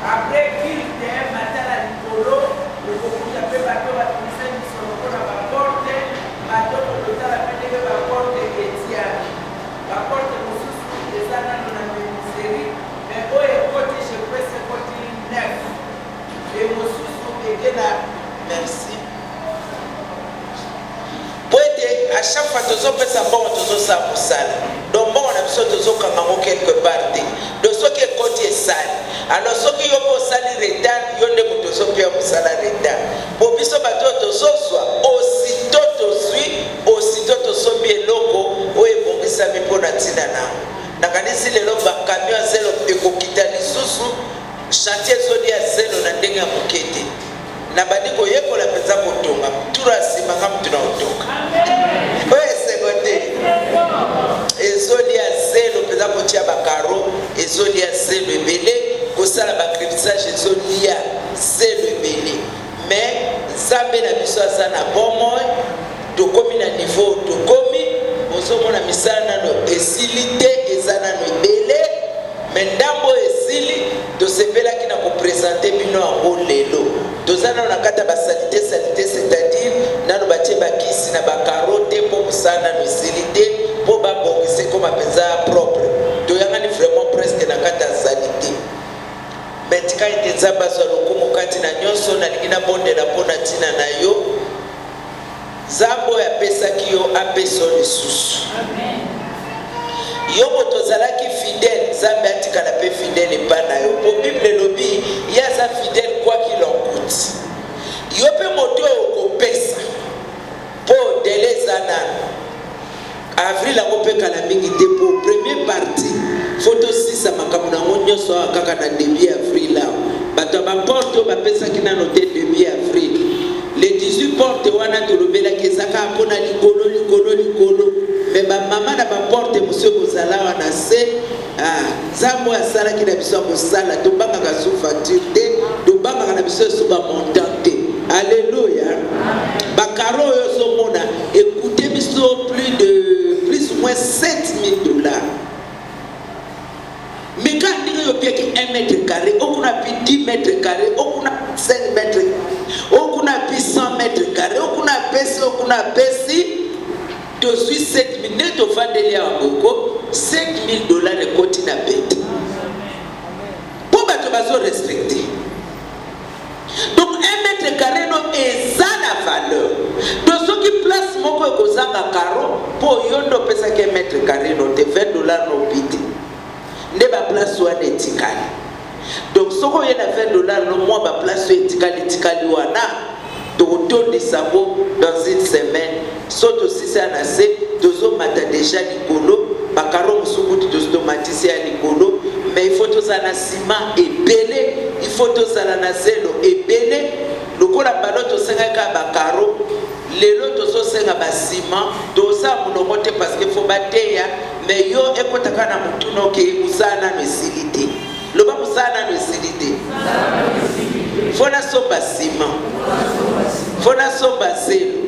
Après qu'il t'aime, matin à l'icolo, le beaucoup de peu bateau va tourner sur le corps à la porte, bateau pour le temps à peine que la porte est tienne. La porte est sous les années de la série, mais où est côté, je peux se côté neuf. Et mon sous est là. Merci. À chaque fois, tous les gens sont tous ça pour ça. Donc, bon, on a besoin de tous quelque part. De ceux qui côté sale. Alors, ceux qui ont sali retard, ils ont des moutons qui ont sali retard. Pour que ce bateau soit aussitôt tu sois bien loco, ou est bon que ça me pose à Tinana. Dans le cas de l'homme, camion à zéro et coquita les sous chantier zone à zéro na denga mukete. Na badiko yeko la pesa kutunga. Turasi makamu tunaotoka. Oye seconde. Ezoli ya zéro pesa kutia bakaro, ezoli ya zéro ebele. Kosala bacriptage ezoli ya zéro ebele. Mais zambe na biso azana bomo tokomi na niveau tokomi ozomona misala no esilite ezana no ebele mais ndambo esili tosepelaki na kopresente bino yango lelo tozana na kata basalite c'est-à-dire nano batie bakisi na bakarote mpo kosala no esilite mpo babongise koma mpenza propre toyangani vraiment presque na kata salite mais tika ete nzambe azwa lokumu kati na nyonso nalingi nabondela mpo na ntina na yo Zambo ya pesa kiyo apeso lisusu. Amen. Yo moto zalaki fidèle, Zambe atika na pe fidèle epana yo. Po Bible lobi, yaza fidèle quoi qu'il en coûte. Yo pe moto oko pesa. Po dele zanan. Avril la ngope kalamingi te po premier partie. Photo 6 makamu na ngonyo so kaka na début avril la. Bato ba porte ba pesa kina noté début avril. Les 18 portes wana tolobela kezaka pona likolo mais ba mama na ba porte monsieur kozala wana se zambo ya sala ki na biso ko sala to banga ka sous facture te to banga na biso sous ba montant te. Alléluia. Ba karo yo so mona écoutez biso plus ou moins $7,000. Mais quand il y a 1 mètre carré, on a pu 10 mètres carrés, on a 5 mètres carrés, on a pu 100 mètres carrés, on a baissé, de suis 7 000, de Fandeli à Boko, $5,000 de côté na bête. Pour que tu sois respecté. Donc 1 mètre carré non est ça la valeur. Donc ceux qui placent mon kozanga caro, pour yondo pesa que 1 mètre carré non, de $20 non pité. Ne ba place wana etikali. Donc soko yena $20 no mois ba place etikali wana tokotonde sabo dans une semaine soto sisa na se tozo mata déjà likolo bakaro musukutu tostomatisi ya likolo mais il faut tozana ciment ebele il faut tozana na zelo ebele lokola balo tosengaka bakaro lelo tozosenga ba ciment toza mulongo te parce que faut bateya mais yo ekotaka na mutuno ke usana no esilite loba usana no esilite fona somba ciment fona somba zelo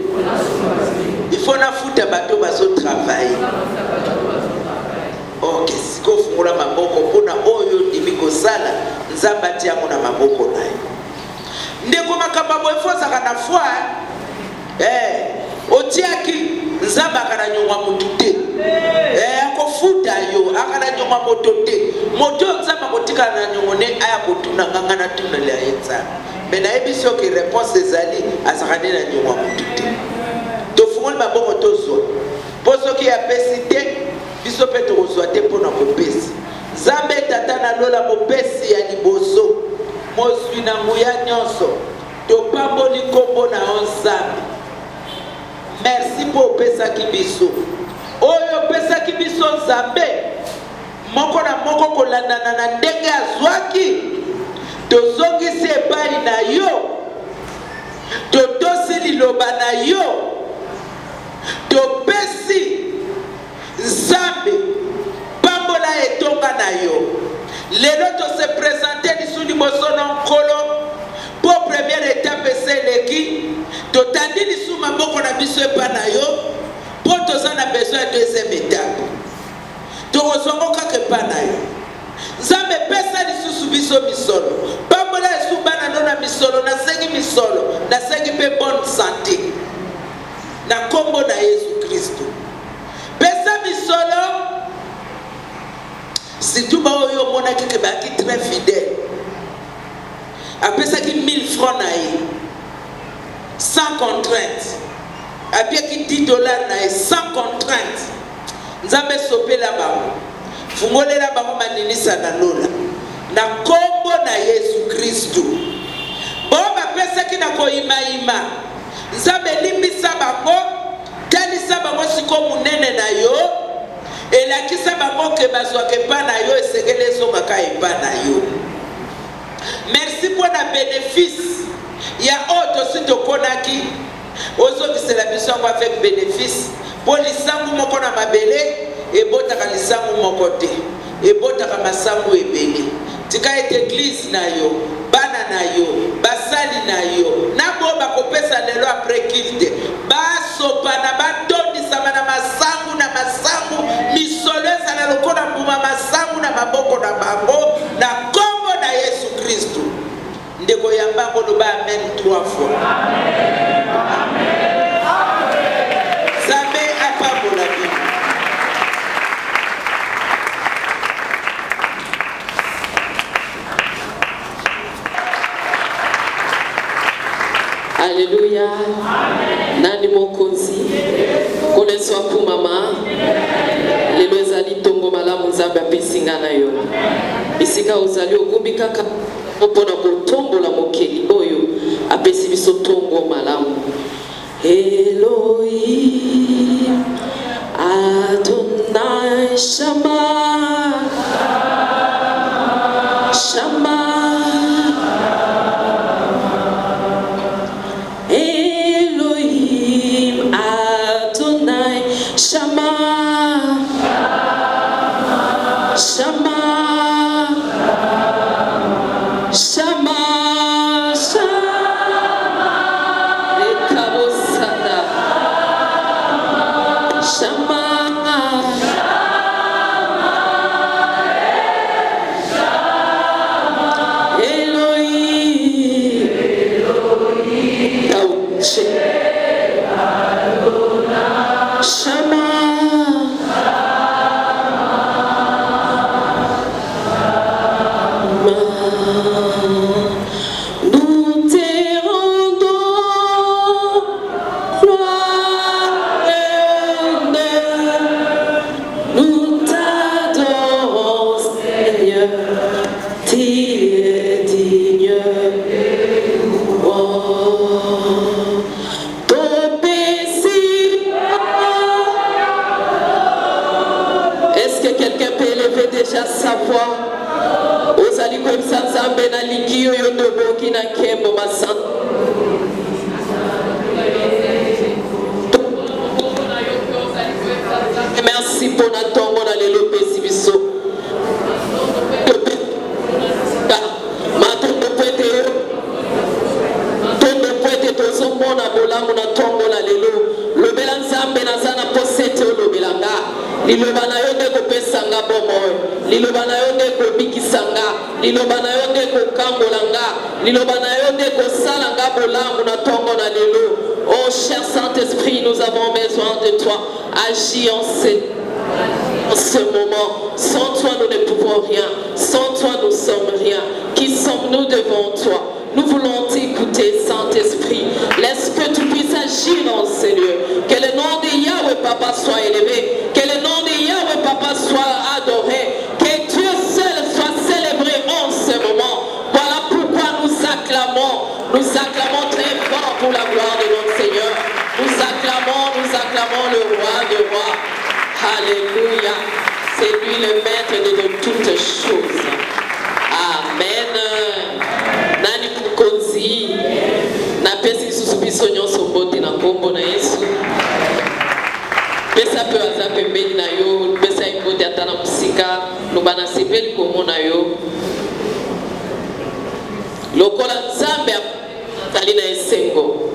il faut na futa bato bazo travailler. Ok, siko fungula maboko pona oyo ndimi kosala nzamba tiango na maboko nayo ndeko makamba boefoza kana foi otiaki nzamba kana nyongwa mutute akofuta yo akana nyongwa motote moto nzamba kotika na nyongone aya kotuna ngangana tuna la yetsa mena ebiso ki réponse ezali azakane na nyongwa mutute to fungoli maboko tozwa poso ki apesite biso pe tozwa te pona kopesi nzambe tata na lola mopesi ya liboso moswi na nguya nyonso topamboli kombo na nzambe. Merci pour pesaki biso oyo pesaki biso nzambe moko na moko kolandana na ndenge azwaki tozongisi epai na yo totosi liloba na yo topesi nzambe pambola etonga na yo lelo tose présente lisu liboso na nkolo eleki totandi lisu maboko na biso epa na yo po toza na besoin ya deuxième étape tokozongo kaka epa na yo nzambe pesa lisusu biso misolo pambola esu bana no na misolo nasengi misolo nasengi mpe bonne santé na kombo na Yesu Kristo pesa misolo surtout ba oyo monaki ke baki très fidèle apesaki 1000 francs na ye sans contrainte apiaki $10 na ye sans contrainte nzambe sopela bango fungolela bango maninisa na lola na kombo na Yesu Kristo bo bapesaki na koyimayima nzambe limbisa bango talisa bango siko munene na yo elakisa bango ke bazwaka epa na yo esengeli ezongaka epa na yo. Merci pour la bénéfice. Il y a autre aussi de konaki. Ozongisela biso yango avec bénéfice. Pour lisangu moko na mabele ebotaka lisangu moko te. Ebotaka masangu ebele. Tika ete église na yo, bana na yo, basali na yo. Na bo bakopesa lelo après kilte. Basopa na batondisama na masangu na masangu. Misoleza na lokola mbuma masangu na maboko na bango. Na kombo na Yesu Kristo. Ndeko yambango loba amen 3 fois. Amen. Amen. Zambe apambola Bible. Alléluia. Amen. Nani mokonzi. Koleso pour mama. Lelo ezali tongo malamu nzambe apesinga na yo. Bisika ozali okumbika kaka opona kotombola mokeli oyo apesi biso tongo malamu. Elohim Adonai Shama Shama Elohim Adonai Shama Shama Shama Shama Ekabosada Shama Elohim Kauche Shama déjà sa voix. Ozali comme ça nzambe na likiyo yo ndoboki na kembo masan. Merci pour na tongo na lelo pesi biso. Matongo pwete tondo pwete tozomona bolamu na tongo na lelo. Lobela nzambe na zana posete olobelanga. Liloba na yo ndeko pesanga bomoyo. Liloba na yo ndeko bikisanga. Liloba na yo ndeko kangolanga. Liloba na yo ndeko salanga bolamu na tongo na lelo. Oh cher Saint-Esprit, nous avons besoin de toi. Agis en ce moment. Sans toi, nous ne pouvons rien. Sans toi, nous sommes rien. Qui sommes-nous devant toi? Nous voulons t'écouter, Saint-Esprit. Laisse que tu puisses agir dans ces lieux. Que le nom de Yahweh, Papa, soit élevé. Que le nom de Yahweh, Papa, soit adoré. Que Dieu seul soit célébré en ce moment. Voilà pourquoi nous acclamons. Nous acclamons très fort pour la gloire de notre Seigneur. Nous acclamons le roi des rois. Alléluia. C'est lui le maître de toutes choses. Amen. Nani kukonzi. Na pesi susubiso nyonso mbote na kombo na Yesu. Pesa pe aza pembeni na yo, pesa imbote ata na musika, lobana sepeli komona yo. Lokola nzambe azali na esengo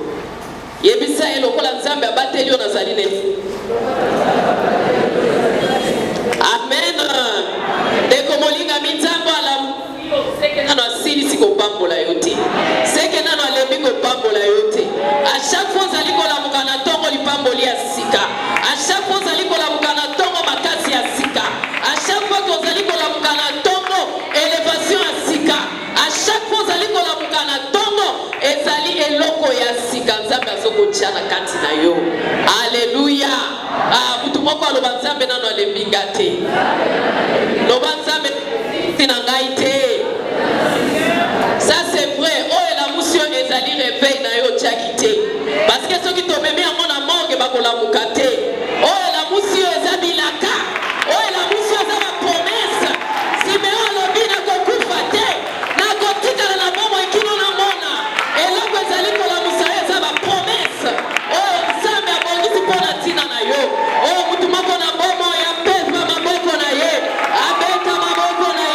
yebisa ye lokola nzambe abateli yo nazali na amen ndeko molingami nzambe alamu seke nano asilisi kopambola yo te seke nano alembi kopambola yo te a chaque fois ozali kolamuka na ntongo lipamboli ya sika a chaque fois ozali kolamuka na ntongo makasi ya sika a chaque fois ozali kolamuka na ntongo élévation ya sika a chaque fois ozali kolamuka na ntongo ezali eloko ya sika nzambe azokotia na kati na yo alleluya mutu moko aloba nzambe nano alembi nga te loba nzambe na ngai te. Ça c'est vrai. Oh la musio ezali réveil na yo tiakite. Parce que ceux qui tombent bien en a morgue bakola mukate. Oh la musio ezabilaka. Oh la musio ezaba promesse. Si me on lobi na kokufa te. Na kotika na bomo ekino na mona. Et là que ezali kola musaya ezaba promesse. Oh nzambe abongisi pona tina na yo. Oh mutu moko na bomo ya pesa maboko na ye. Abeta maboko na ye.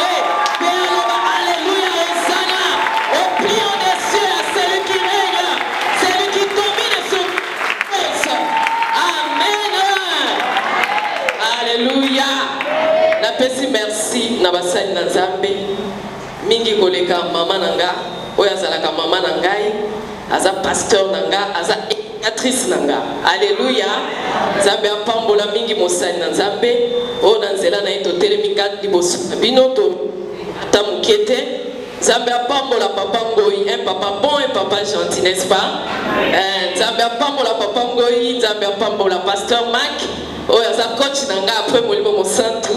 Napesi merci na basali na nzambe mingi koleka mama nanga oyo azalaka mama na ngai aza pasteur nanga aza éducatrice nanga alleluya nzambe apambola mingi mosali na nzambe oyo na nzela na ye totelemi kati liboso na bino to ata moke te nzambe apambola papa Ngoi un papa bon un papa gentil n'est-ce pas nzambe apambola papa Ngoi nzambe apambola pasteur Mark oyo aza coach na nga après molimo mosantu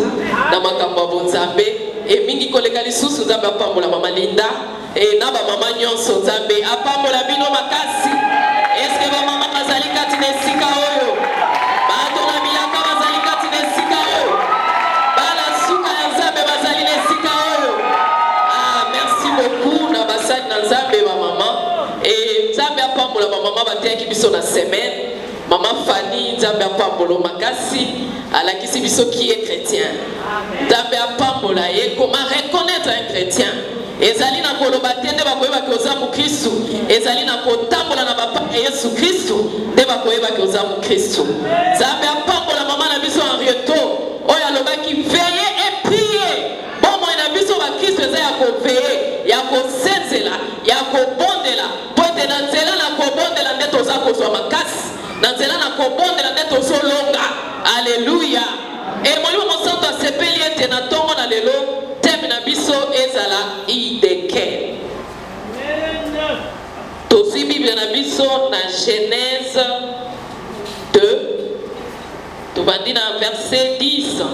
na makambo ya bonzambe e mingi koleka lisusu nzambe apambola mama Linda e na bamama nyonso nzambe apambola bino makasi eske bamama bazali kati na esika oyo bato na bilaka bazali kati na esika oyo bana suka ya nzambe bazali na esika oyo merci beaucoup na basali na nzambe bamama e nzambe apambola bamama bateyaki biso na semaine Maman Fanny, Nzambe apambola makasi, alakisi biso qui est chrétien. Nzambe apambola ye comment reconnaître un chrétien. Ezali na koloba tende bakoyeba ke oza mu Kristu. Ezali na kotambola na bapa Yesu Kristu, nde bakoyeba ke oza mu Kristu. Nzambe apambola mama na biso Henrietto, oyo alobaki veiller et prier. Bomo na biso ba Kristu eza ya ko veiller, ya ko senzela, ya ko bondela. Pote na nzela na ko bondela nde toza kozwa makasi. Nanzela na kobondela ndeto solonga alleluya et molimo mosanto asepeli ete na ntongo na lelo teme na biso ezala ideke tozwi biblia na biso na Genèse 2 tobandi na verset 10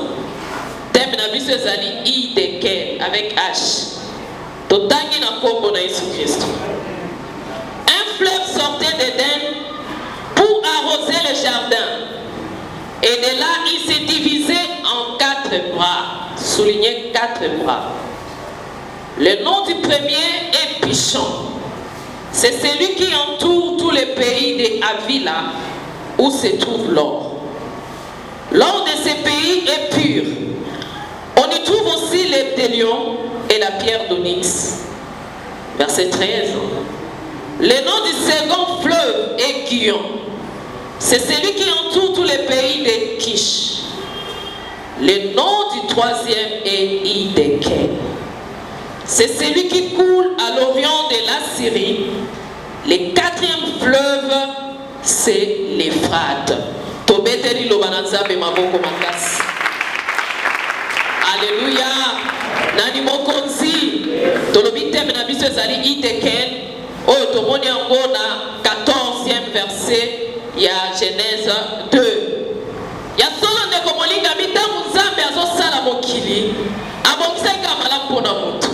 teme na biso ezali ideke avec H totangi na kombo na Yesu Kristo. Un fleuve sortait d'Éden pour arroser le jardin. Et de là, il s'est divisé en 4 bras. Soulignez 4 bras. Le nom du premier est Pichon. C'est celui qui entoure tous les pays de Havila où se trouve l'or. L'or de ces pays est pur. On y trouve aussi les bdellium et la pierre d'onyx. Verset 13. Le nom du second fleuve est Guion. C'est celui qui entoure tous les pays de Kish. Le nom du troisième est Ideke. C'est celui qui coule à l'orient de la Syrie. Le quatrième fleuve, c'est l'Euphrate. Tobeteri lobananzabe maboko makasi. Alléluia. Nani mokonzi. Tolobi teme na biso ezali Ideke. Oyo tomoni yango na 14e verset ya Genèse 2. Ya solo ndeko molinga mitangu nzambe azosala mokili abongisa ikamala mpona mutu.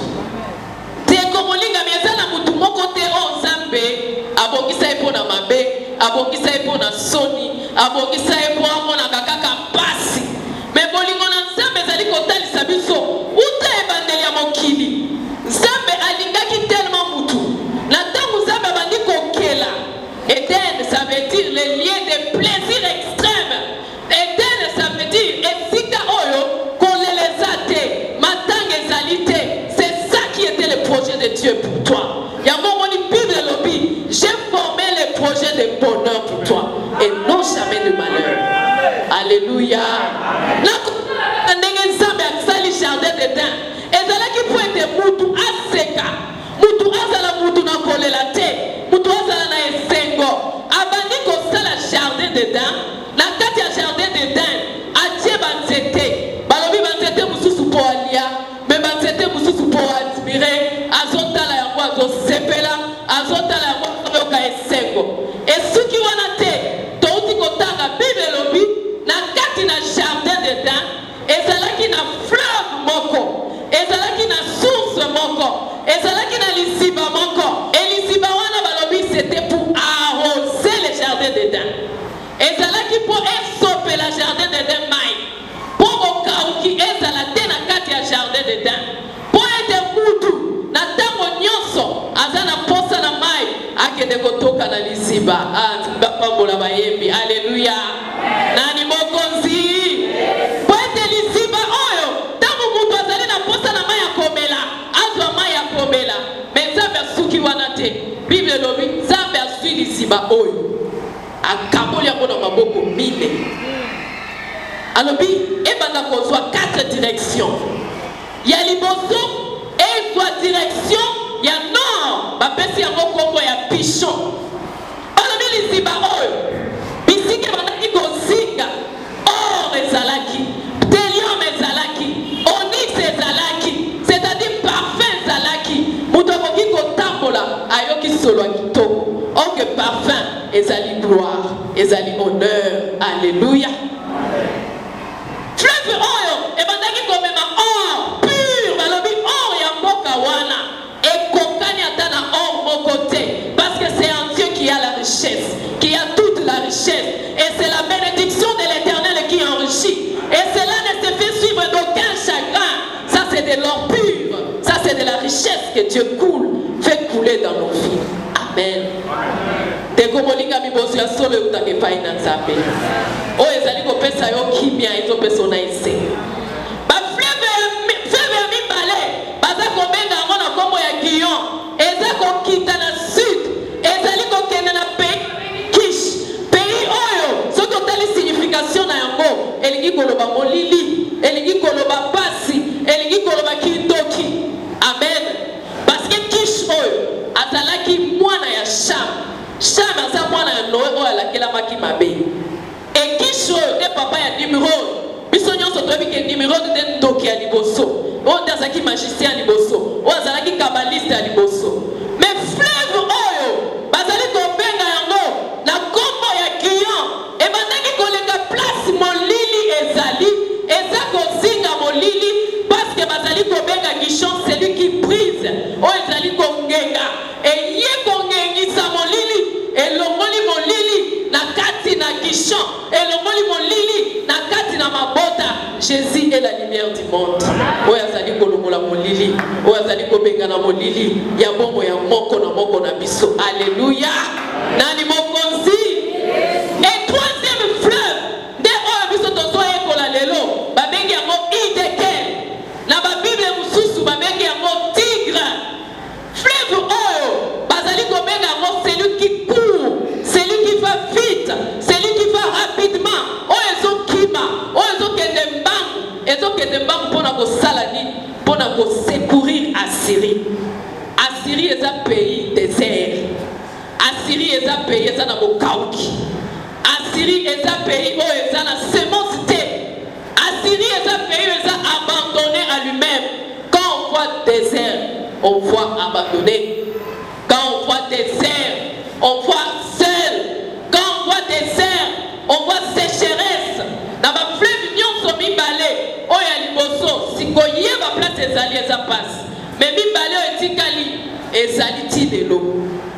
Ndeko molinga miezala mutu moko te o nzambe abongisa mpona mabe, abongisa mpona soni, abongisa mpona kaka pasi. Me bolingo na nzambe ezali kotalisa biso uta ebandeli ya mokili. Nzambe alingaki tellement mutu. Na tangu nzambe abandi kokela Eden, ça veut dire le lien de plaisir extrême. Eden, ça veut dire Esika Oyo, Kolelezate, Matang Ezalite. C'est ça qui était le projet de Dieu pour toi. Yamomoni Bible Lobby, de bonheur pour toi et non jamais de malheur. Alléluia. Ndenge nzambe akisali jardin d'Éden ezalaki po ete mutu aseka, mutu azala mutu na kolela te, mutu azala na esengo. Abandi kosala jardin d'Éden, na kati ya jardin d'Éden atie banzete, balobi banzete mosusu po alia, me banzete mosusu po admire, azotala yango azosepela, azotala yango azoyoka esengo. Esuki wana te touti kotanga Bible elobi na kati na jardin d'Éden ezalaki na fleuve moko, ezalaki na source moko, ezalaki na lisiba moko. Et lisiba wana balobi c'était pour arroser le jardin d'Éden. Ezalaki pour essoper la jardin d'Éden mai. Pour okauki ezala te na kati ya jardin d'Éden. Pour ete mutu na tango nyonso azana posa na mai akende kotoka na lisiba. Ah, pambola bayembi. Alléluia. Nani mokonzi? Bible lobi Nzambe asui lisiba oyo akaboli yango na maboko mine. Alobi ebanda kozwa 4 directions. Ya liboso ezwa direction ya nord, bapesi yango kombo ya Pichon. Alobi lisiba oyo bisike bandaki kozinga or ezalaki, telium ezalaki, onyx ezalaki, c'est-à-dire parfum ezalaki. Mutu akoki kotambola ayoki solo kitoko. Or que parfum ezali gloire, ezali honneur. Alléluia. Fleuve oyo ebandaki komema or pur, balobi or ya mboka wana ekokani ata na or moko te, parce que c'est en Dieu qui a la richesse, qui a toute la richesse, et c'est la bénédiction de l'Éternel qui enrichit, et cela ne se fait suivre d'aucun chagrin. Ça c'est de l'or pur, ça c'est de la richesse que Dieu fait couler dans nos vies. Amen. Teko molinga mibosi ya solo utake paina nzambe. O ezali ko pesa yo kimia ezo pesa na ise. Ba fleuve mibale baza ko benga ngona kombo ya Guion. Eza ko kita na sud. Ezali ko kende na pays Kish. Pays oyo soki otali signification na yango elingi koloba molili, elingi koloba pasi, elingi koloba kindoki. Amen. Parce que Kish oyo azalaki mwana ya Sham. Sham aza mwana ya Noé oyo alakelamaki mabe. Et Kish oyo te papa ya Nimrod. Biso nyonso toyebi ke Nimrod te ndoki ya liboso. Oyo te azalaki magicien ya liboso. Oyo azalaki kabbaliste ya liboso. Mais fleuve oyo bazali kobenga yango na kombo ya Guion. Ebandaki koleka place molili ezali. Eza kozinga molili parce que bazali kobenga Guichon celui qui brise. Oyo ezali kongenga. Et ye kongengisa molili elongoli molili na kati na Guichon, elongoli molili na kati na mabota. Jésus est la lumière du monde. Oyo azali kolongola molili, oyo azali kobenga na molili ya bongo ya moko na biso. Alléluia. Nani mokonzi? Et troisième fleuve de oyo biso tozo ekola lelo babengi yango Hiddekel. Na ba Bible mususu babengi yango Tigre. Fleuve oyo bazali kobenga yango celui qui court, celui qui va vite, celui qui va rapidement. Oyo ezokima, oyo ezokende mbangu, ezokende mbangu mpona kosala nini? Mpona kosecourir Assyrie. Assyrie eza pays désert. Assyrie eza pays eza na bokauki. Assyrie eza pays oyo eza na semence te. Assyrie eza pays oyo eza abandonné à lui-même. Quand on voit désert, on voit abandonné. Quand on voit désert, on voit seul. Quand on voit désert, on voit sécheresse. Dans ma fleuve nyonso mibale, oya liboso, sikoye ba place ezali eza passe. Mais mibale etikali ezali ti lelo.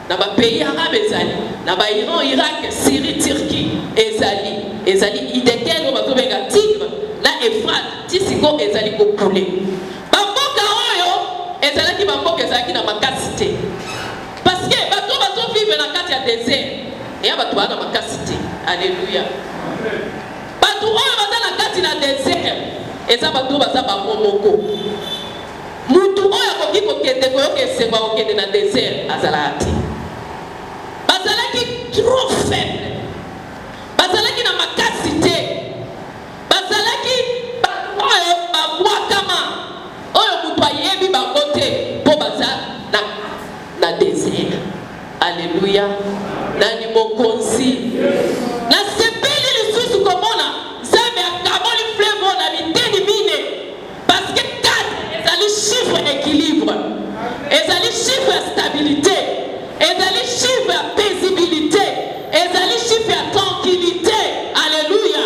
Dans ma pays arabe ezali, dans ma Iran, Irak, Syrie, Turquie ezali Hiddekel o bazobenga Tigre, na Euphrate, tisiko ezali ko couler. Bamboka oyo ezalaki bamboka ezalaki na makasi te. Parce que bato vivre na kati ya désert. Et bato bana makasi te. Alléluia. Bato oyo baza na kati na désert, eza bato baza bango moko. Mutu oyo akoki kokende koyoka esengo akokende na désert azalaka te. Bazalaki trop faible. Bazalaki na makasi te. Bazalaki oyo babwakama. Oyo mutu ayebi bango te po baza na désert. Alléluia. Nani mokonzi. Na sepeli lisusu komona Nzambe akaboli fleuve na biteni mine. Parce que 4 ezali chiffre équilibre. Ezali chiffre ya stabilité. Ezali chiffre ya paisibilité. Ezali chiffre ya tranquillité. Alléluia.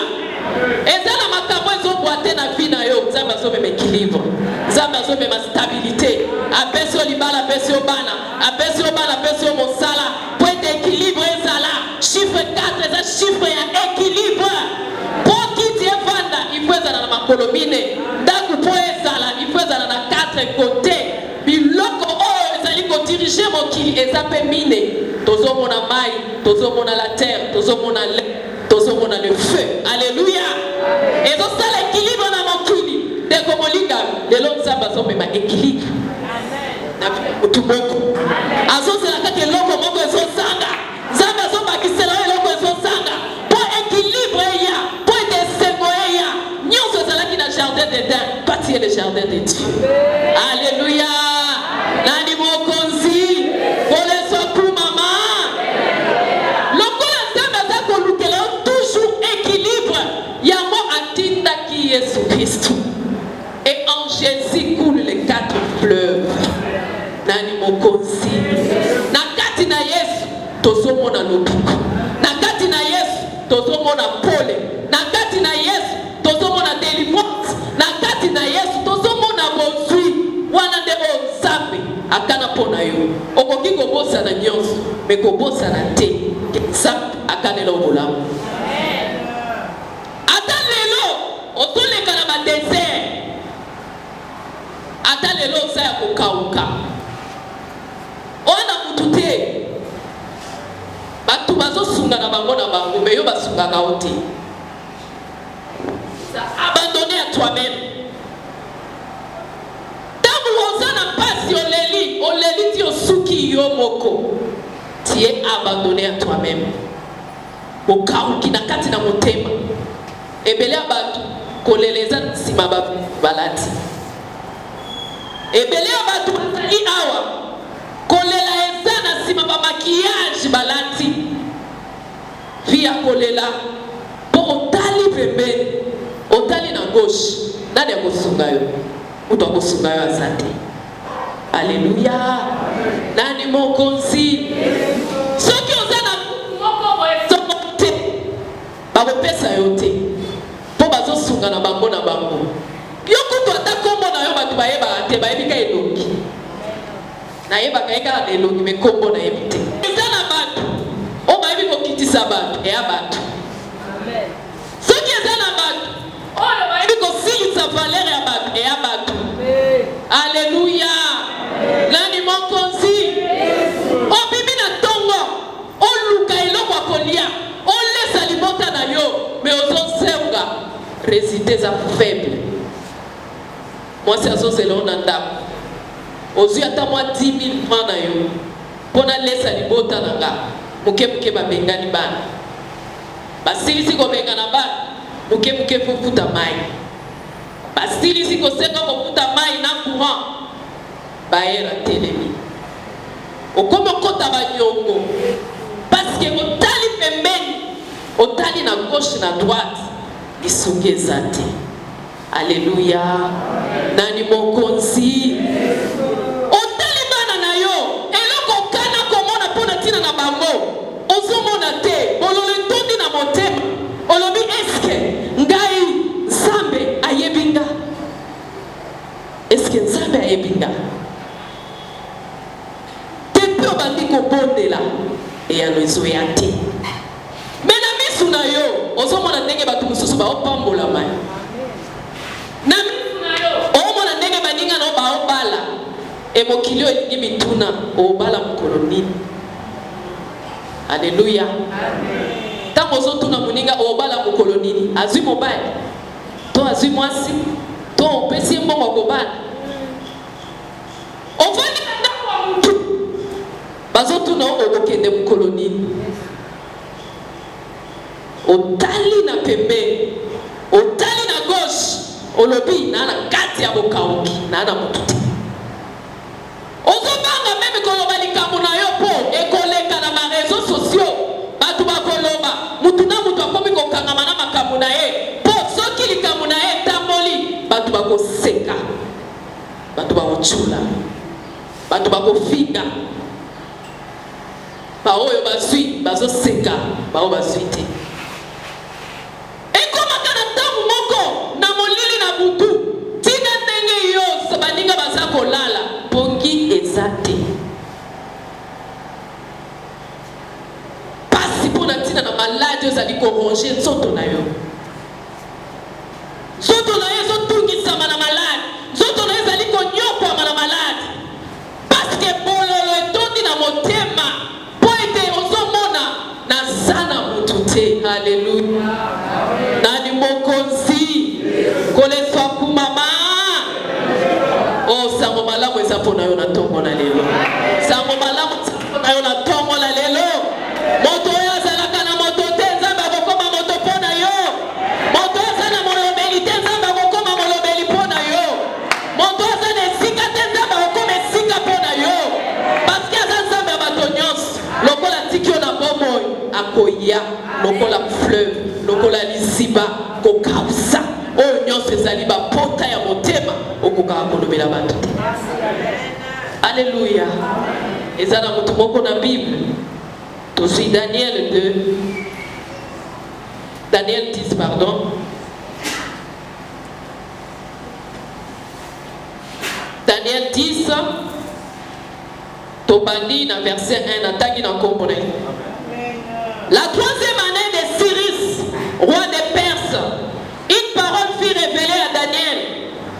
Ezala makambo ezobwate na vie na yo. Nzambe azomema équilibre. Nzambe azomema stabilité. Apesi yo libala, apesi yo bana. Apesi yo bana, apesi yo mosala. Point d'équilibre ezala. Chiffre 4 eza chiffre ya équilibre. Pour kiti evanda, il faut ezala na makolo mine. Ndaku po ezala, il faut ezala na 4 côtés. Biloko oyo ezali ko diriger mokili ezape mine. Tozomona mai, tozomona la terre, tozomona le, tozomona le feu. Alléluia. Ezo sala équilibre na mokili. Deko molinga, lelo Nzambe azomema équilibre. Amen. Na moko. Azozela kaka eloko moko ezosanga. Nzambe azobakisela eloko ezosanga. Po équilibre ya, po desengo ya. Nyonso ezalaki na jardin d'Éden, pati le jardin de Dieu. Alléluia. Nani mokonzi. Pole soku mama. Lokola Nzambe azako lukela toujours équilibre. Yango atinda ki Yesu Christ. Et en Jésus coulent les 4 fleuves. Nani mokonzi. Na kati na Yesu tozomona lobiko. Na kati na Yesu tozomona pole. Na kati na Yesu tozomona délivrance. Na kati na Yesu tozomona bozwi. Wana nde Nzambe akana pona yo. Okoki kobosa na nyonso, me kobosa na te. Nzambe akanela obolamu. Ata lelo otoleka na ba désert. Ata lelo oza ya kokauka. Ona mutu te. Batu bazosunga na bango na bango, me yo basungaka o te. Abandonné à toi-même. Tangu oza na pasi oleli ti osuki yo moko. Tu es abandonné à toi-même. Okauki na kati na motema. Ebele abatu koleleza nsima balati. Ebele abatu bazali awa kolela eza na nsima ba maquillage balati. Via kolela po otali pembeni, otali na gauche. Nani akosunga yo? Mutu akosunga yo azate. Alléluia. Nani mokonzi. Soki oza na moko boye te. Bakopesa yo te. Po bazosunga na bango na bango. Yo kutu ata kombo na yo batu bayeba te, bayebika elongi. Na yeba kaeka elongi me kombo na yebite. Eza na batu. O bayebi kokitisa batu, eya batu. Amen. Soki eza na batu, oyo bayebi kosilisa valeur ya batu, eya batu. Alléluia. Nani mokonzi. Obibi na tongo, oluka eloko akolia, olesa libota na yo, me ozosenga résultats za faible. Moi c'est azozela ona ndako. Ozwi ata mwa 10 000 francs na yo. Pona lesa libota na nga. Muke babengani bana. Basilisi kobengana bana. Muke fufuta mai. Basilisi kosenga kofuta mai na courant. Baera telemi. Okoma kota banyongo. Parce que otali pembeni, otali na gauche na droite, isongeza te. Alléluia. Nani mokonzi. Otali bana na yo, eloko kana komona pona tina na bango. Ozomona te, olole tondi na motema. Olobi eske ngai Nzambe ayebinga. Eske Nzambe ayebinga. Tepe obandi kobondela eyano ezoya te. Mena misu na yo, ozomona ndenge batu mosusu baopambola mai. Na misu na yo, omona ndenge baninga na baobala. Emokilio elingi mituna obala mokolo nini. Alléluia. Amen. Tango ozotuna moninga obala mokolo nini. Azwi mobali. To azwi mwasi. To opesi mbongo kobala. Ofani ndako wa mtu. Bazotuna okokende mokolo nini. otali na pembe, otali na gauche, olobi na na kati ya bokauki na na mututi. Ozobanga meme koloba likambo na yo po ekoleka na ma réseaux sociaux. Batu bakoloba mutu na mutu akomi kokangama na makambo na ye. Po soki likambo na ye tamboli, batu bakoseka. Batu bakochula. Batu bakofinga. Ba oyo bazwi bazoseka, ba oyo bazwi te. Ekoma kana tamu moko na molili na butu. Tika ndenge yo sabaninga baza kolala. Pongi ezate. Pasi pona tina na malade ozali koronge nzoto na yo. Nzoto na yo ezotungisama na malade. Nzoto na yo ezali konyokwama na malade. Paske bololo etondi na motema. Po ete ozomona na sana mutu te. Haleluya. Nani mokonzi. Koleswa kumama. Oh, sango malamu ezapo na yo na tongo na lelo. Sango malamu ezapo na yo na tongo na lelo. Moto oyo azalaka na moto te, Nzambe akokoma moto mpo na yo. Moto aza na molobeli te, Nzambe akokoma molobeli mpo na yo. Moto aza na esika te, Nzambe akokoma esika mpo na yo. Paske aza Nzambe ya bato nyonso. Lokola tiki yo na bomoi, akoya. Lokola fleuve, lokola lisiba, kokausa. Oyo nyonso ezali bapota ya motema okokaka kolobela bato te. Alléluia. Ezala mutu moko na Bible. Tozwi Daniel 10 pardon. Daniel 10 tobandi na verset 1 na tangi na kombo na. La troisième année de Cyrus, roi des Perses, une parole fut révélée à Daniel,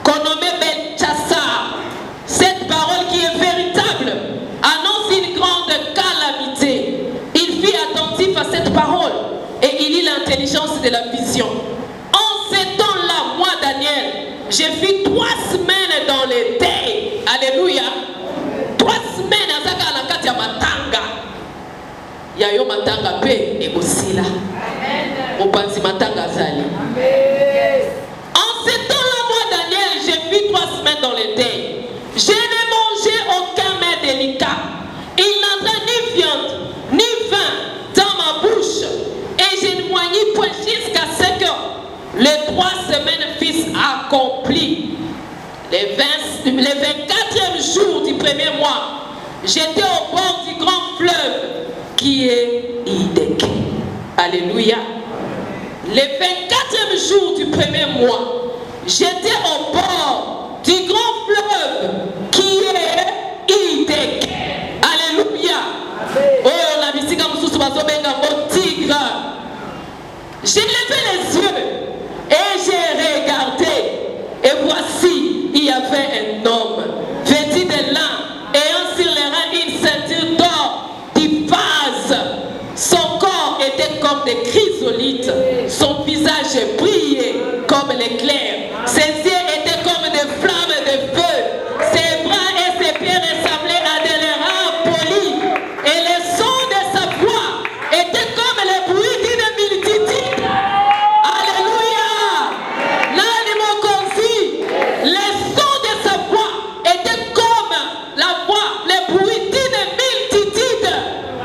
qu'on nommait Belchassar. Cette parole qui est véritable annonce une grande calamité. Il fut attentif à cette parole et il eut l'intelligence de la vision. En ces temps-là, moi Daniel, j'ai fait 3 semaines dans les deuils. Alléluia. 3 semaines à Zakalakati à Matanga. Yayo Matanga pe egosila. Opansi Matanga zali. En ces temps-là, moi Daniel, j'ai fait 3 semaines dans les deuils. Je n'ai mangé aucun mets délicat. Il n'entrait ni viande, ni vin dans ma bouche. Et je ne moignis point jusqu'à ce que les 3 semaines fussent accomplies. Les 24e jour du premier mois, j'étais au bord du grand fleuve qui est Hiddeké. Alléluia. Les 24e jour du premier mois, j'étais au bord du grand fleuve qui est Hiddeké. Alléluia. Oh, la musique a mon tigre. J'ai levé les yeux et j'ai regardé. Et voici, il y avait un homme vêtu de lin, ayant sur les reins une ceinture d'or d'Iphaz. Son corps était comme des chrysolites. Son visage brillait comme l'éclair. Ses yeux étaient comme des flammes de feu. Ses bras et ses pieds ressemblaient à des lèvres polis. Et le son de sa voix était comme le bruit d'une multitude. Alléluia. Nani mokonzi. Le son de sa voix était comme la voix, le bruit d'une multitude.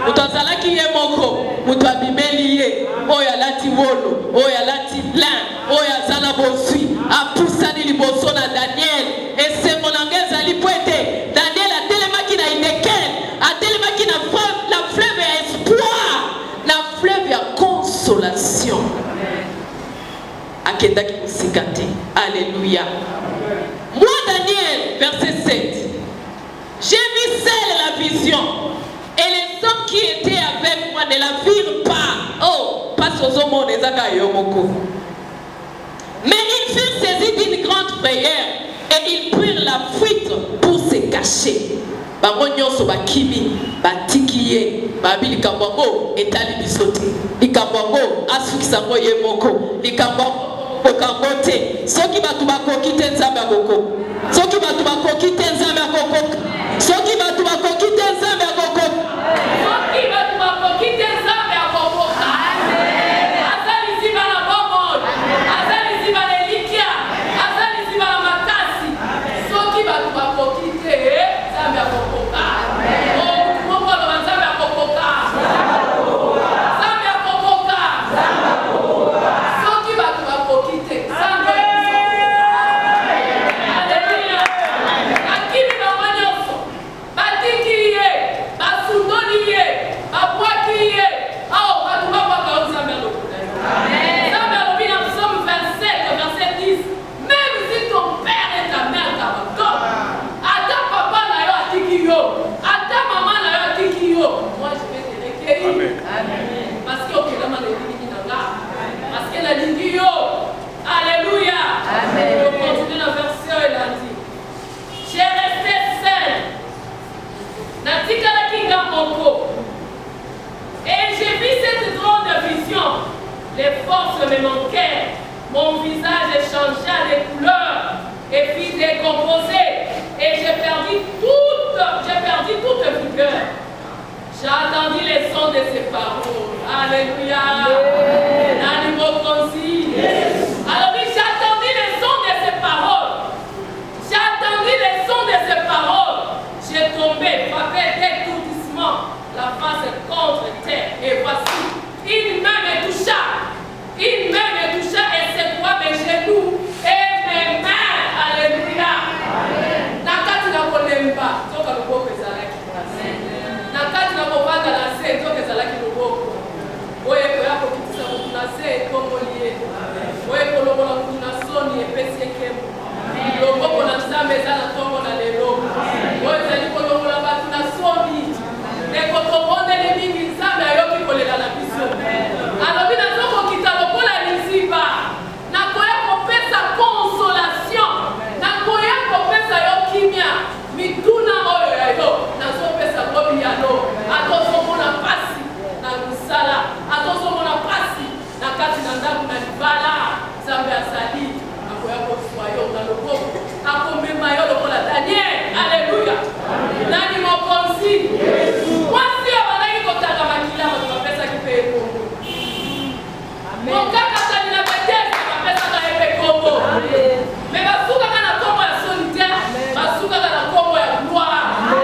Utazalaki ye moko, mutabimeli ye, oya lati wolo, oya lati lin, oya zala bosui, apusani liboso na Daniel, et c'est mon angeza li poete, Daniel a tellement qui n'a Hiddeké, a tellement qui n'a la fleuve à espoir, la fleuve à consolation. Akendaki musikate, alléluia. Moi Daniel, verset 7, j'ai vu seule la vision. Et les hommes qui étaient avec moi ne la virent pas. Oh, pas aux hommes, on est à Yomoko. Mais ils furent saisis d'une grande frayeur et ils prirent la fuite pour se cacher. Bangonyoso bakimi, batikiye, babili kambango etali bisote. Likambango asukisango yemoko. Likambango kokangote. Soki batu bakoki te Nzambe akoko. Soki batu bakoki te Nzambe akoko. Soki batu bakoki te Nzambe akoko. Soki batu bakoki te Nzambe akoko. Amen. pays. Parce que ok, là, parce que la ligne, alléluia. Je continue la version et la dit. J'ai resté seul. Natika la kinga moko. Et j'ai vu cette grande vision. Les forces me manquaient. Mon visage changea de couleur et puis décomposé. Et j'ai perdu toute vigueur. J'ai entendu les sons de ses paroles. Alléluia. Alors oui, j'ai entendu les sons de ses paroles. J'ai entendu les sons de ses paroles. J'ai tombé, frappé d'étourdissement, la face contre terre. Et voici, une main me toucha. Une main me toucha et secoua mes genoux et mes mains. Alléluia. Nakati na kolemba, toka luboko ezalaki. Nakati na kobanga na se, toka ezalaki luboko. Oye koya kokitisa mutu na se ekomolie. Oye kolongola mutu na soni epesi ekemo. Loboko na nzambe eza na ntongo na lelo. Oye ezali kolongola batu na soni. Ndeko tobondeli mingi nzambe ayoki kolela na biso. Alobi nazokokita lokola liziba. Nakoya kopesa consolation. Nakoya kopesa yo kimia. Mituna oyo ya yo. Nazopesa gobi ya lo. Atozomona pasi na musala. Atozomona pasi na kati na ndaku na libala. Nzambe azali. Nakoya koswa yo na loboko. Akomema yo lokola Daniel. Alléluia. Nani mokonzi. Mwasi ya wanaki kotaka makilama tunapesa kipe ekongo. Mokaka tani na betesi tunapesa ka epe kongo. Me basuka kana kombo ya solitaire. Basuka kana kombo ya gloire.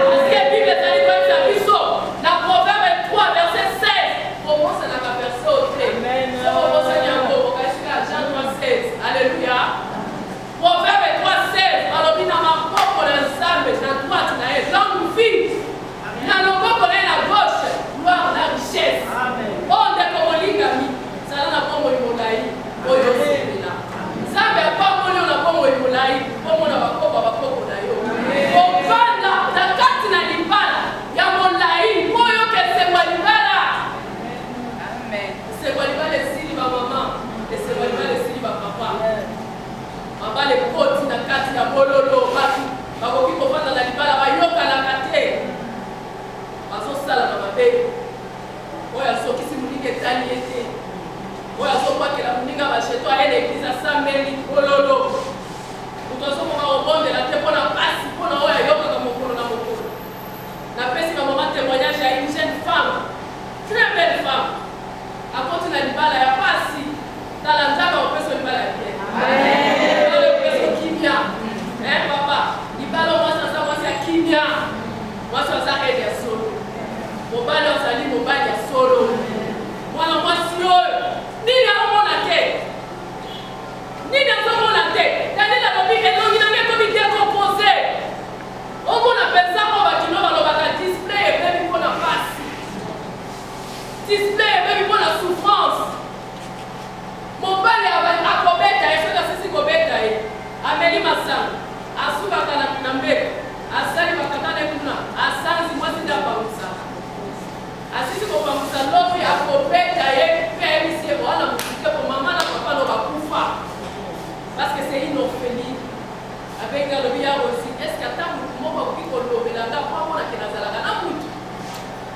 Parce que Bible ezali koyebisa biso na Proverbe 3 verset 16. Komosa na ka verset au 3. So komosa nyango okashika Jean 3:16. Alléluia. Proverbe 3:16. Alobi na maboko na nzambe na droite na ye longue vie. Na loboko na ye na gauche gloire na richesse. Oh ndeko molingami zala na bomoi molai oyo osepela. Nzambe apamoli yo na bomoi molai bomona bakoko na yo. Ovanda na kati na libala ya molai oyo kesemwa libala. Esemwa libala esili bamama, esemwa libala esili bapapa. Mabale koti na kati ya bololo batu bakoki kovanda na libala bayokanaka te. Bazosala na mabe oyo asokisi moninga etali ye te. Oyo azokwakela moninga basheto aye na eglize asambeli bololo. Moto azomoma kobondela te mpona pasi mpona oyo ayokaka mokolo na mokolo. Napesi bamama témoignage ya une jeune femme, très belle femme. Akoti na libala ya pasi tala nzambe akopeso libala ya bien. Libala akopeso kimia. Papa, libala mwasi aza mwasi ya kimia. Mwasi aza aide ya solo. Mobali azali mobali ya solo. Mwana mwasi oyo nini akomona te. Nini azomona te. Daniel alobi elongi nange ekomi décomposé. Omona pensa mo bakino balobaka display ebebi mpona pasi. Display ebebi mpona souffrance. Mobali akobeta ye soki asisi kobeta ye. Ameli masanga. Asukaka na mbeka. Asali bakatane kuna. Asanzi mwasi nde apangusa. Asisi kopangusa lobi akobeta ye mpe ayebisi ye wana mosuke po mama na papa no bakufa. Parce que c'est une orpheline. Avec le billard aussi. Est-ce qu'il y a tant de monde qui peut lever la table pour avoir la kenazala na mutu?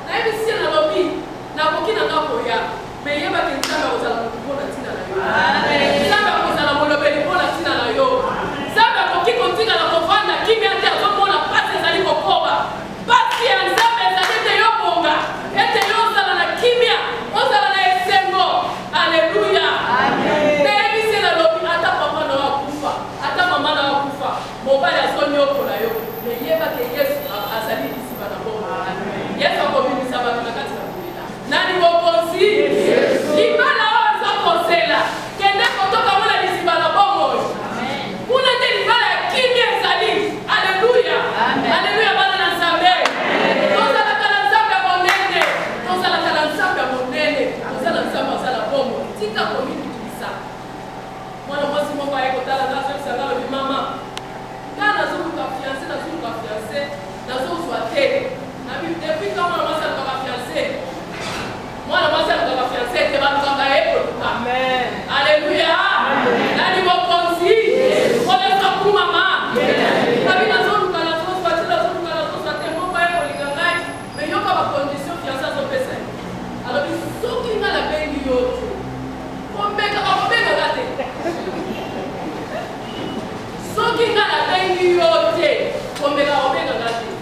Na hivi si na lobi na kokina ngako ya. Mais yeba kinzamba ozala mukona tina na yo. Amen. Zamba kozala molobeli pona tina na yo. Zamba kokiko tika na kovanda kimia te azomona pasi ezali kokoba. Pasi ya nzambe ezali te yo bonga. Ete yo ozala na kimia, ozala na esengo. Alléluia. Amen. Ata papa na wakufa, ata mama na wakufa, mobali azonyo soki nga nabengi yo te komeka obenganga te